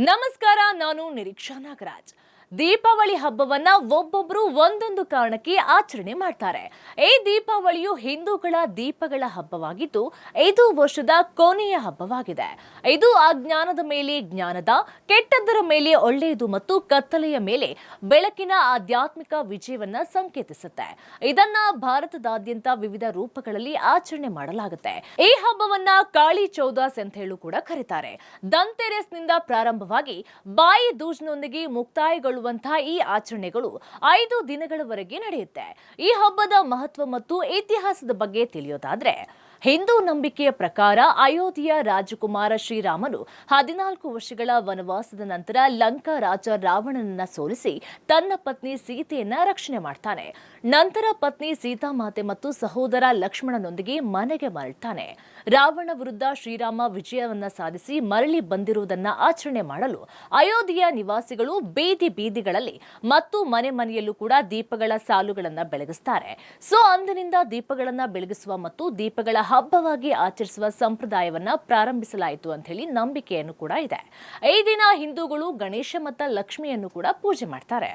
ನಮಸ್ಕಾರ, ನಾನು ನಿರೀಕ್ಷಾ ನಾಗರಾಜ್. ದೀಪಾವಳಿ ಹಬ್ಬವನ್ನ ಒಬ್ಬೊಬ್ರು ಒಂದೊಂದು ಕಾರಣಕ್ಕೆ ಆಚರಣೆ ಮಾಡ್ತಾರೆ. ಈ ದೀಪಾವಳಿಯು ಹಿಂದೂಗಳ ದೀಪಗಳ ಹಬ್ಬವಾಗಿದ್ದು, ಇದು ವರ್ಷದ ಕೊನೆಯ ಹಬ್ಬವಾಗಿದೆ. ಇದು ಅಜ್ಞಾನದ ಮೇಲೆ ಜ್ಞಾನದ, ಕೆಟ್ಟದ್ದರ ಮೇಲೆ ಒಳ್ಳೆಯದು ಮತ್ತು ಕತ್ತಲೆಯ ಮೇಲೆ ಬೆಳಕಿನ ಆಧ್ಯಾತ್ಮಿಕ ವಿಜಯವನ್ನ ಸಂಕೇತಿಸುತ್ತೆ. ಇದನ್ನ ಭಾರತದಾದ್ಯಂತ ವಿವಿಧ ರೂಪಗಳಲ್ಲಿ ಆಚರಣೆ ಮಾಡಲಾಗುತ್ತೆ. ಈ ಹಬ್ಬವನ್ನ ಕಾಳಿ ಚೌದಾಸ್ ಅಂತ ಹೇಳಿ ಕೂಡ ಕರೀತಾರೆ. ದಂತೆರೆಸ್ನಿಂದ ಪ್ರಾರಂಭವಾಗಿ ಬಾಯಿ ದೂಜ್ನೊಂದಿಗೆ ಮುಕ್ತಾಯಗೊಳ್ಳುವಂತಹ ಈ ಆಚರಣೆಗಳು 5 ದಿನಗಳವರೆಗೆ ನಡೆಯುತ್ತೆ. ಈ ಹಬ್ಬದ ಮಹತ್ವ ಮತ್ತು ಇತಿಹಾಸದ ಬಗ್ಗೆ ತಿಳಿಯೋದಾದ್ರೆ, ಹಿಂದೂ ನಂಬಿಕೆಯ ಪ್ರಕಾರ ಅಯೋಧ್ಯೆಯ ರಾಜಕುಮಾರ ಶ್ರೀರಾಮನು 14 ವರ್ಷಗಳ ವನವಾಸದ ನಂತರ ಲಂಕಾ ರಾಜ ರಾವಣನನ್ನ ಸೋಲಿಸಿ ತನ್ನ ಪತ್ನಿ ಸೀತೆಯನ್ನ ರಕ್ಷಣೆ ಮಾಡ್ತಾನೆ. ನಂತರ ಪತ್ನಿ ಸೀತಾಮಾತೆ ಮತ್ತು ಸಹೋದರ ಲಕ್ಷ್ಮಣನೊಂದಿಗೆ ಮನೆಗೆ ಮರಳ್ತಾನೆ. ರಾವಣ ವಿರುದ್ಧ ಶ್ರೀರಾಮ ವಿಜಯವನ್ನ ಸಾಧಿಸಿ ಮರಳಿ ಬಂದಿರುವುದನ್ನ ಆಚರಣೆ ಮಾಡಲು ಅಯೋಧ್ಯೆಯ ನಿವಾಸಿಗಳು ಬೀದಿ ಬೀದಿಗಳಲ್ಲಿ ಮತ್ತು ಮನೆ ಮನೆಯಲ್ಲೂ ಕೂಡ ದೀಪಗಳ ಸಾಲುಗಳನ್ನ ಬೆಳಗಿಸ್ತಾರೆ. ಅಂದಿನಿಂದ ದೀಪಗಳನ್ನ ಬೆಳಗಿಸುವ ಮತ್ತು ದೀಪಗಳ ಹಬ್ಬವಾಗಿ ಆಚರಿಸುವ ಸಂಪ್ರದಾಯವನ್ನ ಪ್ರಾರಂಭಿಸಲಾಯಿತು ಅಂತ ಹೇಳಿ ನಂಬಿಕೆಯನ್ನು ಕೂಡ ಇದೆ. ಈ ದಿನ ಹಿಂದೂಗಳು ಗಣೇಶ ಮತ್ತು ಲಕ್ಷ್ಮಿಯನ್ನು ಕೂಡ ಪೂಜೆ ಮಾಡ್ತಾರೆ.